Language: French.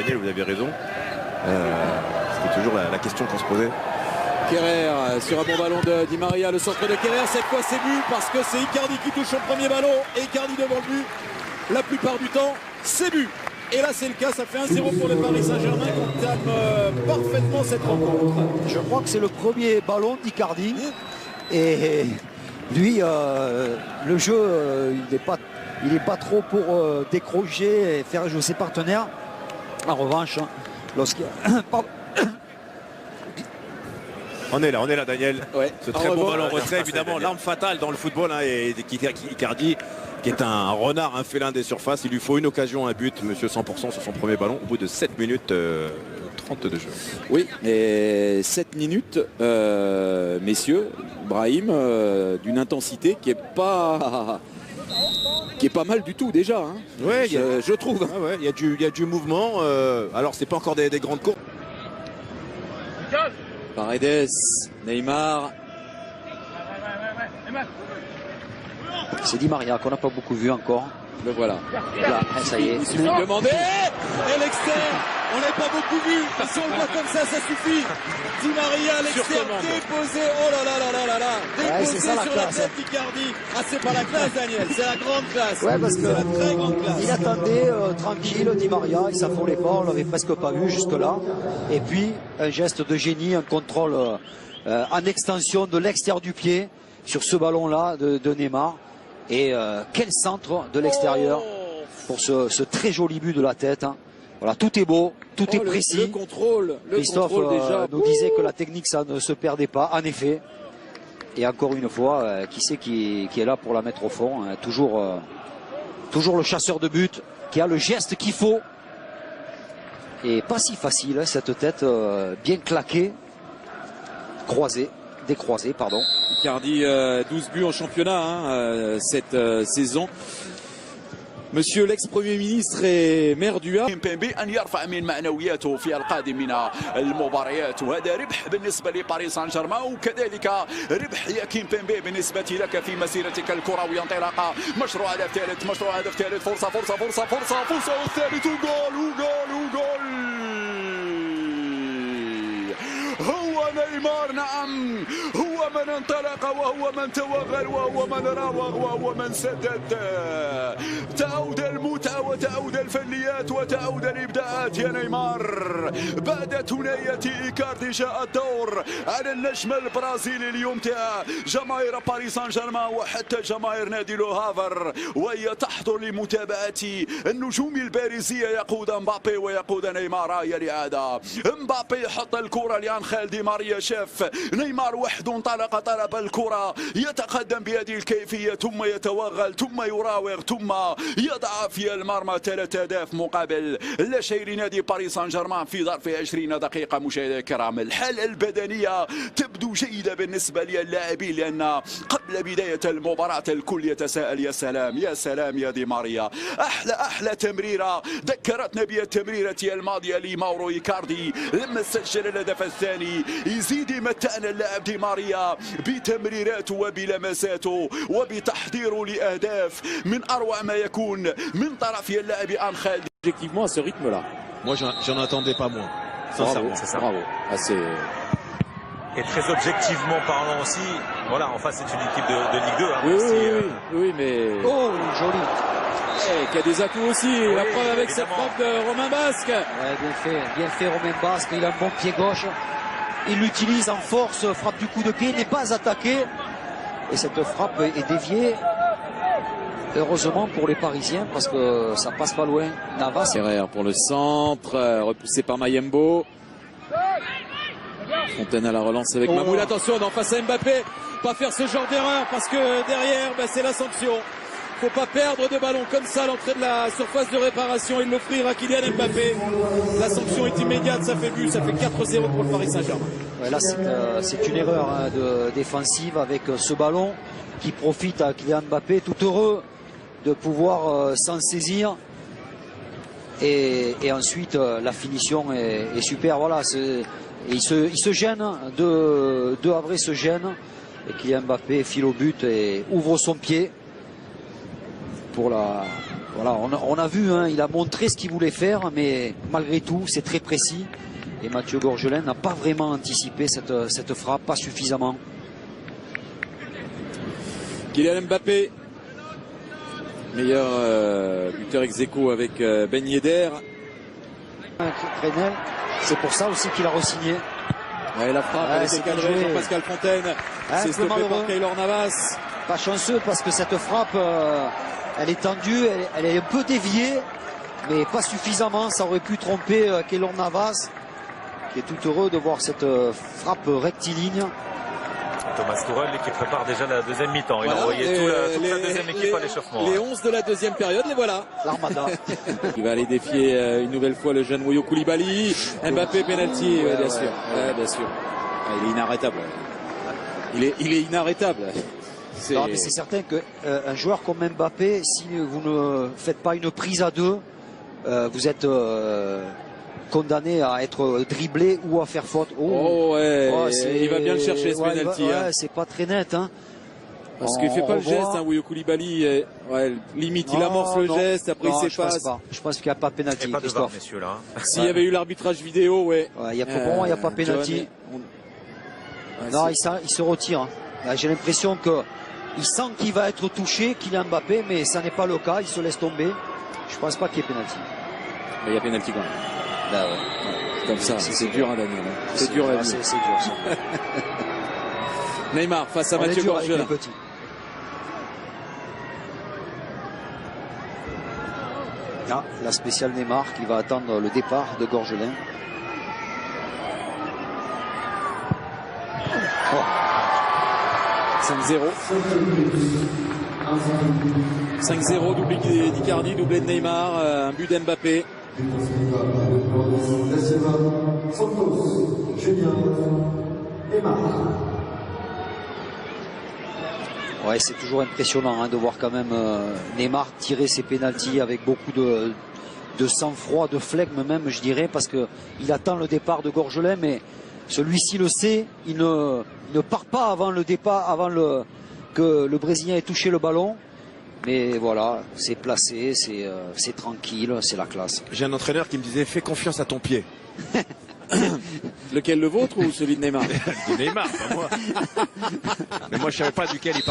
Daniel, vous avez raison. C'était toujours la question qu'on se posait. Kerrer sur un bon ballon de Di Maria, le centre de Kerrer, cette fois c'est but parce que c'est Icardi qui touche son premier ballon et Icardi devant le but. La plupart du temps, c'est but. Et là c'est le cas, ça fait 1-0 pour le Paris Saint-Germain qui entame parfaitement cette rencontre. Je crois que c'est le premier ballon d'Icardi. Et lui, le jeu, il n'est pas trop pour décrocher et faire jouer ses partenaires. En revanche, lorsqu'il On est là, Daniel. Ouais. Ce très beau ballon retrait, évidemment, l'arme fatale dans le football. Hein, et Icardi, qui est un renard, un félin des surfaces. Il lui faut une occasion, un but, monsieur 100% sur son premier ballon, au bout de 7 minutes 30 de jeu. Oui, et 7 minutes, messieurs, Brahim, d'une intensité qui est pas mal du tout déjà. Hein. Ouais, je trouve. Ah ouais, il y a du mouvement. Alors, c'est pas encore des grandes courses. Paredes, Neymar. C'est Di Maria qu'on n'a pas beaucoup vu encore. Le voilà. Là, ça y est. Il suffit de demander. Et l'externe, on n'a pas beaucoup vu. Si on le voit comme ça suffit. Di Maria à l'externe, déposé. Oh là là là là là là. Déposé sur la tête d'Icardi. Ah, c'est pas la classe, Daniel. C'est la grande classe. Ouais, parce que c'est la très grande classe. il attendait tranquille Di Maria, il s'affolait pas, on l'avait presque pas vu jusque-là. Et puis, un geste de génie, un contrôle en extension de l'extérieur du pied sur ce ballon-là de Neymar. Et quel centre de l'extérieur pour ce très joli but de la tête. Hein. Voilà, tout est beau, tout est précis. Le contrôle, Christophe déjà. nous disait que la technique, ça ne se perdait pas, en effet. Et encore une fois, qui c'est qui est là pour la mettre au fond, hein. Toujours le chasseur de but qui a le geste qu'il faut. Et pas si facile, hein, cette tête bien claquée, décroisée, pardon. Icardi, 12 buts en championnat cette saison. Monsieur l'ex-premier ministre et maire du Havre. كيمبيمبي أن يرفع من معنوياته في القادم من المباريات وهذا ربح بالنسبة لباريس سان جيرمان وكذلك ربح يا كيمبيمبي بالنسبة لك في مسيرتك الكروية انطلاقة مشروع هدف ثالث فرصة والثالث وجول هو نيمار نعم هو من انطلق وهو من توغل وهو من راوغ وهو من سدد تعود المتعة وتعود الفنيات وتعود الإبداعات يا نيمار بعد ثنائية إيكاردي جاء الدور على النجم البرازيلي ليمتع جماهير باريس سان جيرمان وحتى جماهير نادي لو هافر وهي تحضر لمتابعة النجوم البارزية يقود مبابي ويقود نيمار يا الإعادة مبابي حط الكرة لأنخيل دي ماريا شاف نيمار وحده انطلق طلب الكرة يتقدم بهذه الكيفية ثم يتوغل ثم يراوغ ثم يضع في المرمى 3 أهداف مقابل لا شيء لنادي باريس سان جيرمان في ظرف 20 دقيقة. مشاهدينا الكرام الحالة البدنية تبدو جيدة بالنسبة للاعبين لأن قبل بداية المباراة الكل يتساءل يا سلام يا دي ماريا أحلى تمريرة ذكرتنا بالتمريرة الماضية لماورو إيكاردي لما سجل الهدف الثاني يزيد يمتعنا اللاعب دي ماريا بتمريراته وبلمساته وبتحضيره لأهداف من أروع ما يكون من طرف اللاعب أنخيل. Objectivement à ce rythme-là. Moi, j'en attendais pas moins. Sincèrement. Bravo. Et très objectivement parlant aussi, voilà, en face c'est une équipe de Ligue 2. Hein, oui, mais... Oh, joli. Qui a des atouts aussi, la preuve avec cette frappe de Romain Basque. Ouais, bien fait Romain Basque, il a un bon pied gauche. Il l'utilise en force, frappe du coup de pied, n'est pas attaqué. Et cette frappe est déviée. Heureusement pour les Parisiens parce que ça passe pas loin. Navas. Herrera pour le centre, repoussé par Mayembo. Fontaine à la relance avec Mamoul. Attention, face à Mbappé, pas faire ce genre d'erreur parce que derrière, c'est la sanction. Faut pas perdre de ballon comme ça à l'entrée de la surface de réparation et l'offrir à Kylian Mbappé. La sanction est immédiate, ça fait but, ça fait 4-0 pour le Paris Saint-Germain. Ouais, là, c'est une erreur défensive avec ce ballon qui profite à Kylian Mbappé, tout heureux de pouvoir s'en saisir. Et ensuite, la finition est super. Voilà, il se gêne, De Havre se gêne. Et Kylian Mbappé file au but et ouvre son pied pour Voilà, on a vu, hein, il a montré ce qu'il voulait faire, mais malgré tout, c'est très précis. Et Mathieu Gorgelin n'a pas vraiment anticipé cette frappe, pas suffisamment. Kylian Mbappé, meilleur buteur ex aequo avec Ben Yedder. C'est pour ça aussi qu'il a re-signé. Ouais, la frappe, elle était cadrée, Jean-Pascal Fontaine. C'est stoppé par Keylor Navas. Pas chanceux parce que cette frappe, elle est tendue, elle est un peu déviée, mais pas suffisamment. Ça aurait pu tromper Keylor Navas, qui est tout heureux de voir cette frappe rectiligne. Thomas Tuchel qui prépare déjà la deuxième mi-temps. Il Voilà, a envoyé toute la deuxième équipe à l'échauffement. Les 11 de la deuxième période, les voilà. L'armada. Il va aller défier une nouvelle fois le jeune Moyo Koulibaly. Mbappé, penalty, ouais, bien sûr. Ouais, bien sûr. Ah, il est inarrêtable. Il est inarrêtable. Non, mais c'est certain qu'un joueur comme Mbappé, si vous ne faites pas une prise à deux, vous êtes condamné à être dribblé ou à faire faute. Oh ouais, il va bien le chercher ce penalty. Ouais, c'est pas très net. Hein. Parce qu'il fait pas le geste, hein, Moyo Koulibaly. Ouais, limite, il amorce le geste, après il s'efface. Je pense qu'il n'y a pas penalty. Il n'y a pas de VAR, messieurs, là. S'il y avait eu l'arbitrage vidéo, ouais. Il n'y a pas penalty. Non, il se retire. Hein. J'ai l'impression qu'il sent qu'il va être touché, qu'il est Mbappé, mais ça n'est pas le cas. Il se laisse tomber. Je pense pas qu'il y ait penalty. Mais il y a penalty quand même. Là, ouais. Comme ça, c'est dur, hein, Daniel. C'est dur, la vie. C'est dur, ça. Neymar face à Mathieu Gorgelin. Ah, la spéciale Neymar qui va attendre le départ de Gorgelin. Oh. 5-0. 5-0, doublé d'Icardi, doublé de Neymar, un but d'Mbappé. Ouais, c'est toujours impressionnant, hein, de voir quand même Neymar tirer ses pénaltys avec beaucoup de sang-froid, de flegme même, je dirais, parce qu'il attend le départ de Gorgelin, mais celui-ci le sait, il ne part pas avant le départ, que le Brésilien ait touché le ballon. Mais voilà, c'est placé, c'est tranquille, c'est la classe. J'ai un entraîneur qui me disait fais confiance à ton pied. Lequel, le vôtre ou celui de Neymar? De Neymar, pas moi. Mais moi je savais pas duquel il parlait.